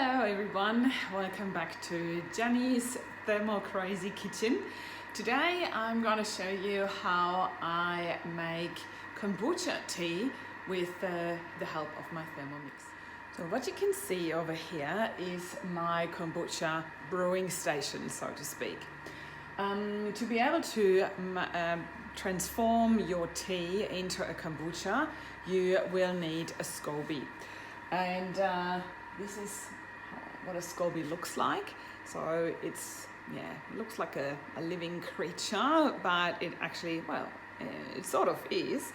Hello everyone, welcome back to Janny's Thermo Crazy Kitchen. Today I'm going to show you how I make kombucha tea with the help of my Thermomix. So what you can see over here is my kombucha brewing station, so to speak. To be able to transform your tea into a kombucha, you will need a SCOBY. And this is what a SCOBY looks like. So it looks like a living creature, but it actually, it sort of is.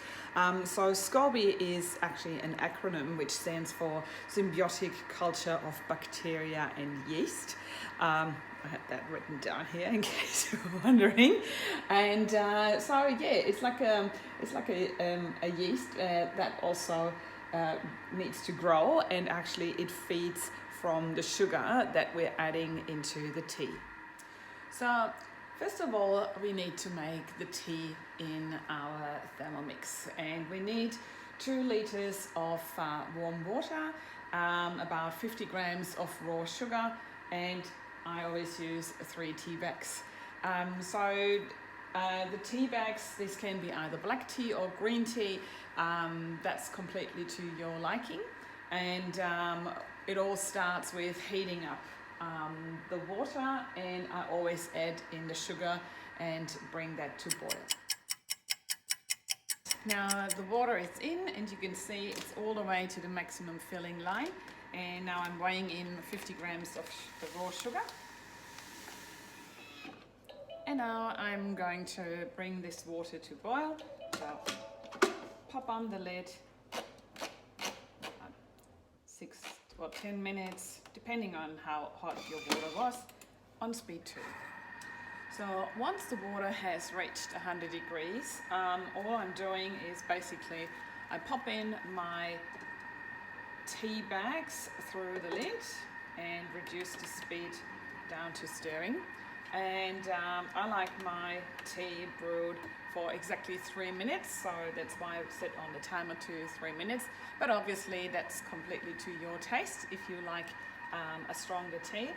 So SCOBY is actually an acronym which stands for Symbiotic Culture of Bacteria and Yeast. I had that written down here in case you were wondering. And it's like a yeast that also needs to grow, and actually it feeds from the sugar that we're adding into the tea. So first of all, we need to make the tea in our Thermomix, and we need 2 liters of warm water, about 50 grams of raw sugar, and I always use 3 tea bags. The tea bags, this can be either black tea or green tea, that's completely to your liking. And it all starts with heating up the water, and I always add in the sugar and bring that to boil. Now the water is in, and you can see it's all the way to the maximum filling line. And now I'm weighing in 50 grams of the raw sugar. And now I'm going to bring this water to boil. So pop on the lid, 6 or 10 minutes, depending on how hot your water was, on speed 2. So once the water has reached 100 degrees, all I'm doing is basically I pop in my tea bags through the lid and reduce the speed down to stirring. And I like my tea brewed for exactly 3 minutes, so that's why I've set on the timer to 3 minutes. But obviously that's completely to your taste. If you like a stronger tea,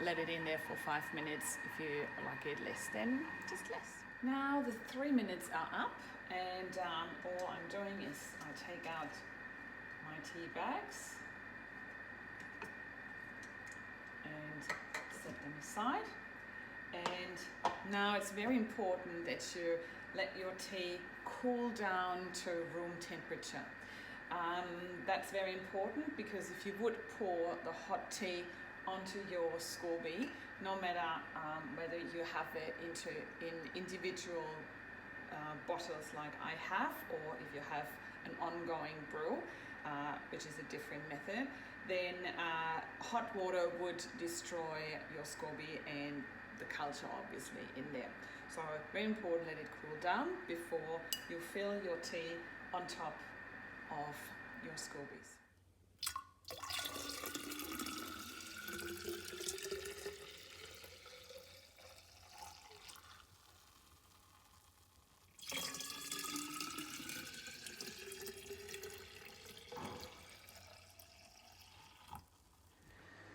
let it in there for 5 minutes. If you like it less, then just less. Now the 3 minutes are up, and all I'm doing is I take out my tea bags and set them aside. And now it's very important that you let your tea cool down to room temperature. That's very important, because if you would pour the hot tea onto your SCOBY, no matter whether you have it in individual bottles like I have, or if you have an ongoing brew, which is a different method, then hot water would destroy your SCOBY and the culture obviously in there. So very important, let it cool down before you fill your tea on top of your SCOBYs.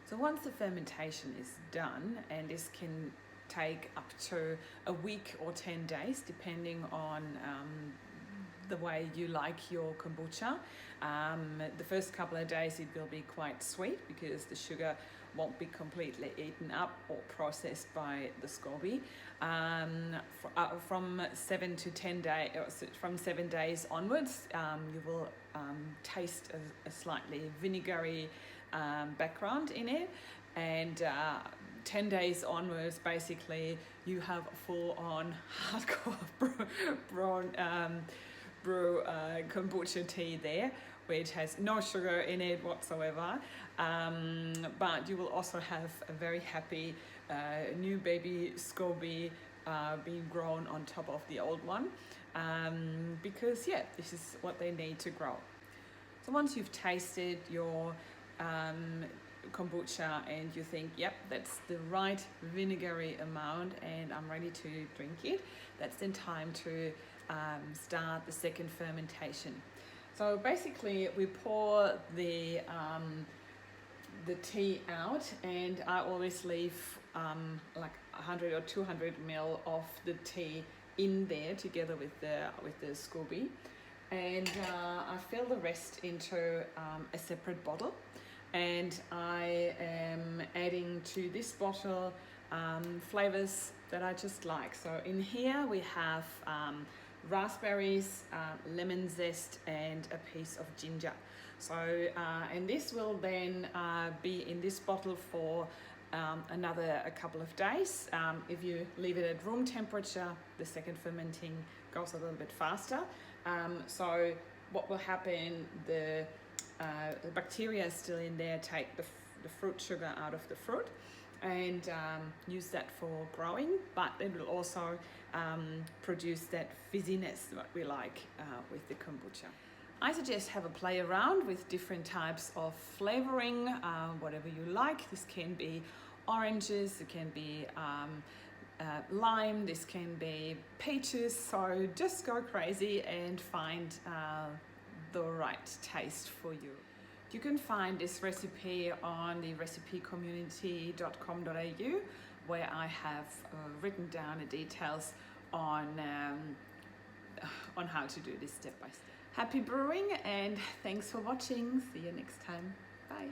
So once the fermentation is done, and this can take up to a week or 10 days, depending on the way you like your kombucha. The first couple of days it will be quite sweet, because the sugar won't be completely eaten up or processed by the SCOBY. From 7 to 10 days, from 7 days onwards, you will taste a slightly vinegary background in it, and 10 days onwards, basically you have a full-on hardcore brew kombucha tea there, which has no sugar in it whatsoever, but you will also have a very happy new baby SCOBY being grown on top of the old one, because this is what they need to grow. So once you've tasted your kombucha and you think, yep, that's the right vinegary amount and I'm ready to drink it, that's then time to start the second fermentation. So basically we pour the the tea out, and I always leave like 100 or 200 ml of the tea in there together with the SCOBY, and I fill the rest into a separate bottle, and I am adding to this bottle flavors that I just like. So in here we have raspberries, lemon zest, and a piece of ginger. So and this will then be in this bottle for a couple of days. If you leave it at room temperature, the second fermenting goes a little bit faster. So what will happen, the bacteria is still in there, take the fruit sugar out of the fruit and use that for growing, but it will also produce that fizziness that we like with the kombucha. I suggest have a play around with different types of flavoring, whatever you like. This can be oranges, it can be lime, this can be peaches, so just go crazy and find the right taste for you. You can find this recipe on the recipecommunity.com.au, where I have written down the details on how to do this step by step. Happy brewing, and thanks for watching. See you next time. Bye.